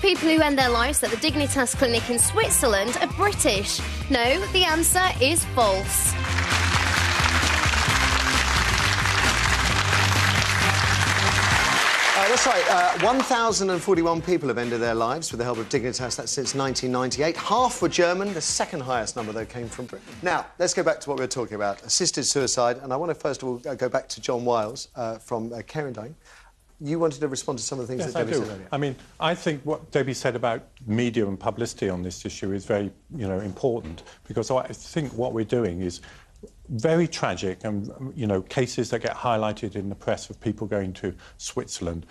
people who end their lives at the Dignitas clinic in Switzerland are British. No, the answer is false. That's right. 1,041 people have ended their lives with the help of Dignitas. That's since 1998. Half were German. The second highest number, though, came from Britain. Now, let's go back to what we were talking about, assisted suicide. And I want to, first of all, go back to John Wiles from Kerendine. You wanted to respond to some of the things that Debbie said earlier. I mean, I think what Debbie said about media and publicity on this issue is very, important, because I think what we're doing is very tragic, and cases that get highlighted in the press of people going to Switzerland.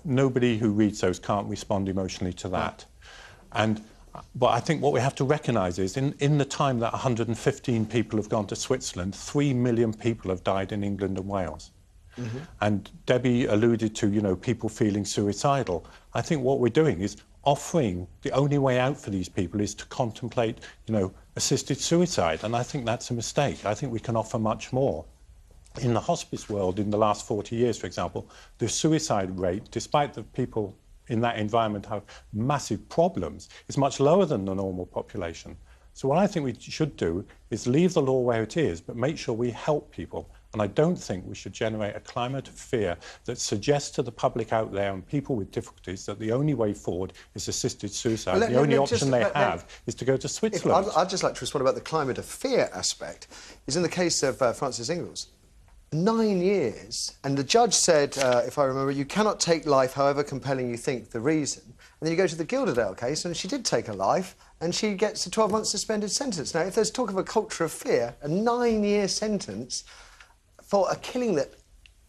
Nobody who reads those can't respond emotionally to that. But I think what we have to recognise is in the time that 115 people have gone to Switzerland, 3 million people have died in England and Wales. Mm-hmm. And Debbie alluded to people feeling suicidal. I think what we're doing is offering the only way out for these people is to contemplate assisted suicide, and I think that's a mistake. I think we can offer much more. In the hospice world, in the last 40 years, for example, the suicide rate, despite the people in that environment have massive problems, is much lower than the normal population. So what I think we should do is leave the law where it is, but make sure we help people. And I don't think we should generate a climate of fear that suggests to the public out there and people with difficulties that the only way forward is assisted suicide. The only option they have is to go to Switzerland. I'd just like to respond about the climate of fear aspect. Is in the case of Francis Ingalls. 9 years, and the judge said, if I remember, you cannot take life however compelling you think the reason. And then you go to the Gilderdale case, and she did take a life, and she gets a 12-month suspended sentence. Now, if there's talk of a culture of fear, a 9-year sentence for a killing that,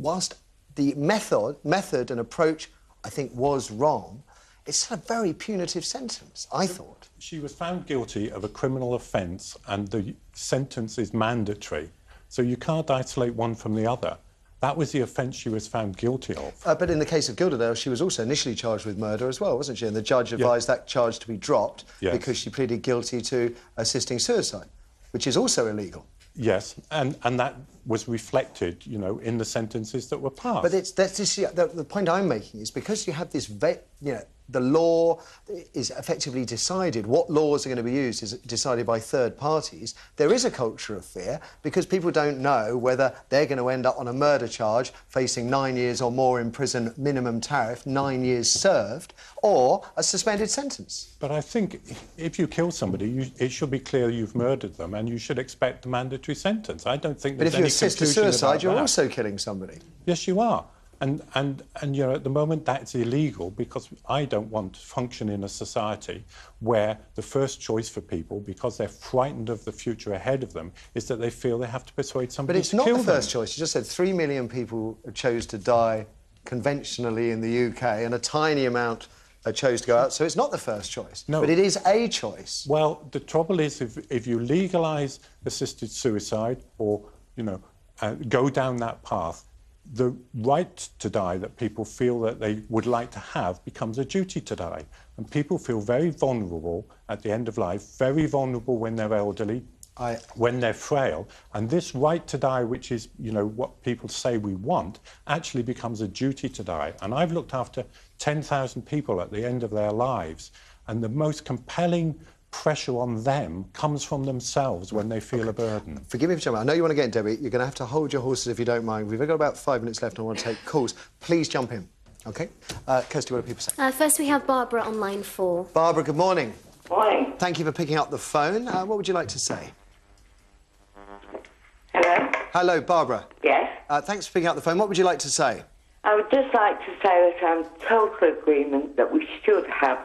whilst the method and approach, I think, was wrong, it's still a very punitive sentence, I thought. She was found guilty of a criminal offence, and the sentence is mandatory. So you can't isolate one from the other. That was the offence she was found guilty of. But in the case of Gilderdale, she was also initially charged with murder as well, wasn't she? And the judge advised that charge to be dropped because she pleaded guilty to assisting suicide, which is also illegal. Yes, and that was reflected, in the sentences that were passed. But the point I'm making is because you have this, the law is effectively decided. What laws are going to be used is decided by third parties. There is a culture of fear because people don't know whether they're going to end up on a murder charge, facing 9 years or more in prison, minimum tariff, 9 years served, or a suspended sentence. But I think if you kill somebody, it should be clear you've murdered them, and you should expect the mandatory sentence. I don't think there's any confusion about that. But if you assist a suicide, you're also killing somebody. Yes, you are. And at the moment that's illegal because I don't want to function in a society where the first choice for people, because they're frightened of the future ahead of them, is that they feel they have to persuade somebody to kill them. But it's not the first choice. You just said 3 million people chose to die conventionally in the UK and a tiny amount chose to go out, so it's not the first choice. No. But it is a choice. Well, the trouble is if you legalise assisted suicide or, go down that path, the right to die that people feel that they would like to have becomes a duty to die. And people feel very vulnerable at the end of life, very vulnerable when they're elderly, when they're frail. And this right to die, which is, what people say we want, actually becomes a duty to die. And I've looked after 10,000 people at the end of their lives, and the most compelling pressure on them comes from themselves when they feel a burden. Forgive me for jumping. I know you want to get in, Debbie. You're going to have to hold your horses if you don't mind. We've got about 5 minutes left and I want to take calls. Please jump in. OK? Kirsty, what do people say? First, we have Barbara on line 4. Barbara, good morning. Morning. Thank you for picking up the phone. What would you like to say? Hello? Hello, Barbara. Yes? Thanks for picking up the phone. What would you like to say? I would just like to say that I'm total agreement that we should have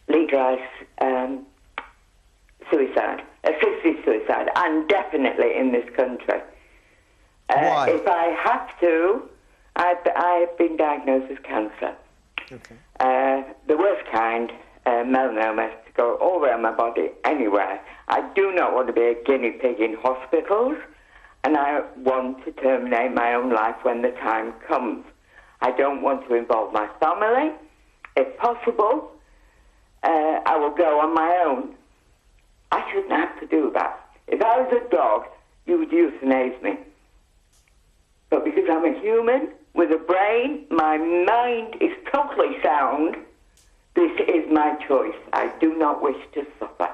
legalised suicide, assisted suicide, and definitely in this country. Why? If I have to, I've been diagnosed with cancer. Okay. The worst kind, melanoma, to go all around my body, anywhere. I do not want to be a guinea pig in hospitals, and I want to terminate my own life when the time comes. I don't want to involve my family. If possible, I will go on my own. I shouldn't have to do that. If I was a dog, you would euthanize me. But because I'm a human with a brain, my mind is totally sound, This is my choice. I do not wish to suffer.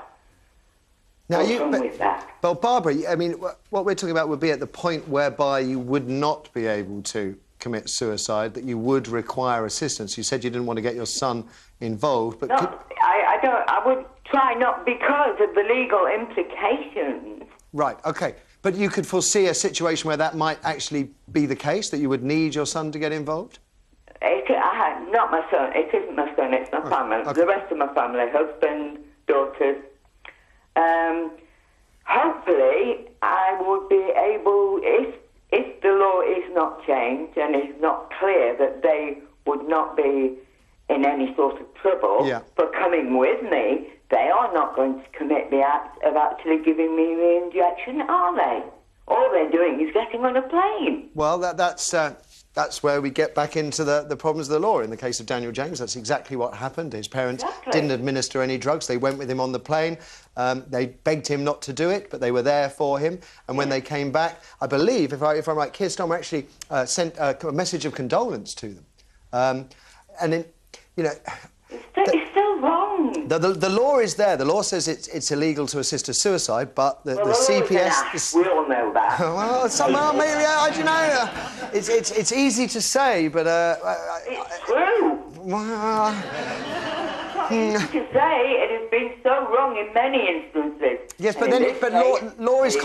Now, with that. Well, Barbara, I mean, what we're talking about would be at the point whereby you would not be able to commit suicide, that you would require assistance. You said you didn't want to get your son involved, but... No, I don't. I would try not because of the legal implications. Right, OK. But you could foresee a situation where that might actually be the case, that you would need your son to get involved? Not my son. It isn't my son, it's my family. Okay. The rest of my family, husband, daughters. Hopefully, I would be able, if the law is not changed and it's not clear that they would not be in any sort of trouble for coming with me, they are not going to commit the act of actually giving me the injection, are they? All they're doing is getting on a plane. Well, that's where we get back into the problems of the law. In the case of Daniel James, that's exactly what happened. His parents didn't administer any drugs. They went with him on the plane. They begged him not to do it, but they were there for him. And when they came back, I believe, if I'm right, Keir Starmer actually sent a message of condolence to them. You know... It's so wrong. The law is there. The law says it's illegal to assist a suicide, but the CPS... We all know that. Well, somehow, maybe, I don't know. It's easy to say, but... it's true. To say it has been so wrong in many instances. Yes, but law is...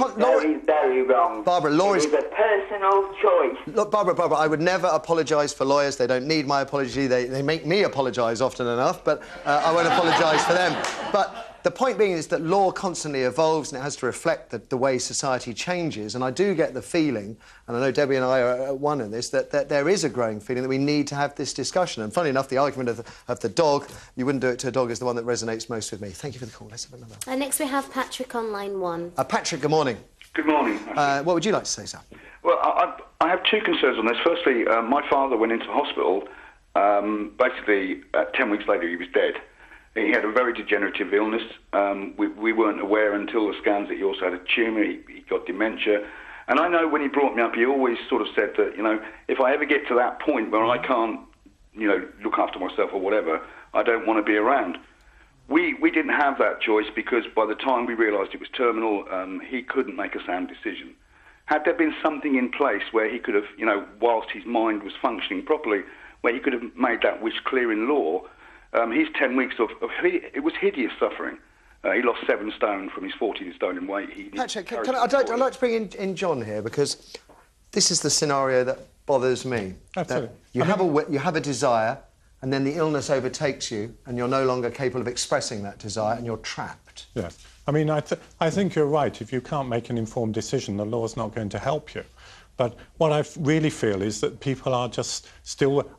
very wrong. Barbara, law is... It is a personal choice. Look, Barbara, I would never apologise for lawyers. They don't need my apology. They make me apologise often enough, but I won't apologise for them. But the point being is that law constantly evolves and it has to reflect the way society changes. And I do get the feeling, and I know Debbie and I are at one in this, that there is a growing feeling that we need to have this discussion. And funnily enough, the argument of the dog, you wouldn't do it to a dog, is the one that resonates most with me. Thank you for the call. Let's have another. Next we have Patrick on line 1. Patrick, good morning. Good morning. What would you like to say, sir? Well, I have two concerns on this. Firstly, my father went into hospital. Basically, 10 weeks later, he was dead. He had a very degenerative illness. We weren't aware until the scans that he also had a tumour. He got dementia. And I know when he brought me up, he always sort of said that, you know, if I ever get to that point where I can't, you know, look after myself or whatever, I don't want to be around. We didn't have that choice because by the time we realised it was terminal, he couldn't make a sound decision. Had there been something in place where he could have, you know, whilst his mind was functioning properly, where he could have made that wish clear in law, his 10 weeks of it was hideous suffering. He lost 7 stone from his 14 stone in weight. Patrick, I'd like to bring in John here because this is the scenario that bothers me. Absolutely. You have a desire, and then the illness overtakes you, and you're no longer capable of expressing that desire, and you're trapped. Yes. I mean, I think you're right. If you can't make an informed decision, the law's not going to help you. But what I really feel is that people are just still...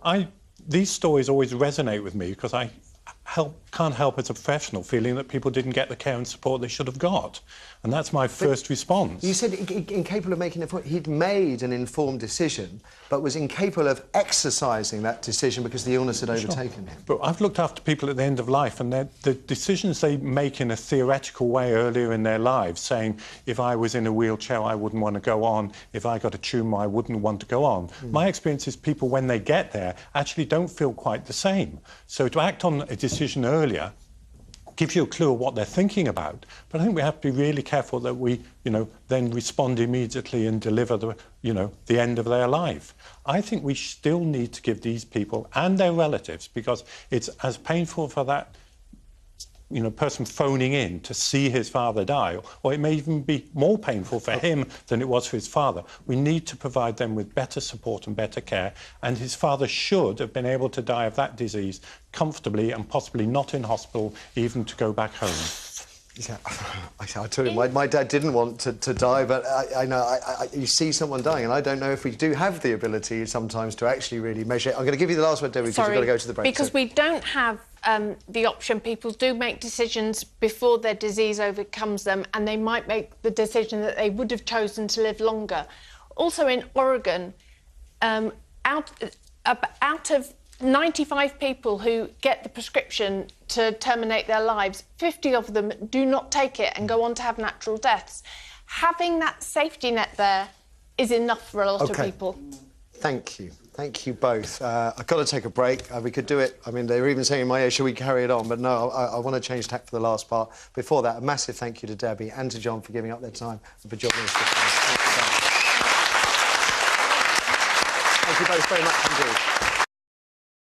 These stories always resonate with me because I can't help as a professional feeling that people didn't get the care and support they should have got. And that's my first response. You said incapable of making he'd made an informed decision, but was incapable of exercising that decision because the illness had overtaken him. But I've looked after people at the end of life, and the decisions they make in a theoretical way earlier in their lives, saying, if I was in a wheelchair, I wouldn't want to go on. If I got a tumour, I wouldn't want to go on. My experience is people, when they get there, actually don't feel quite the same. So to act on a decision earlier gives you a clue of what they're thinking about. But I think we have to be really careful that we, you know, then respond immediately and deliver the, you know, the end of their life. I think we still need to give these people and their relatives, because it's as painful for that, you know, person phoning in to see his father die, or it may even be more painful for him than it was for his father. We need to provide them with better support and better care, and his father should have been able to die of that disease comfortably and possibly not in hospital, even to go back home. Yeah, I tell you, my dad didn't want to die, but I know you see someone dying, and I don't know if we do have the ability sometimes to actually really measure it. I'm going to give you the last word, Debbie, because we've got to go to the break. Because we don't have the option. People do make decisions before their disease overcomes them, and they might make the decision that they would have chosen to live longer. Also in Oregon, out of 95 people who get the prescription to terminate their lives, 50 of them do not take it and go on to have natural deaths. Having that safety net there is enough for a lot of people. Thank you. Thank you both. I've got to take a break. We could do it. I mean, they were even saying in my ear, should we carry it on? But no, I want to change tack for the last part. Before that, a massive thank you to Debbie and to John for giving up their time and for joining us. Thank you both very much indeed.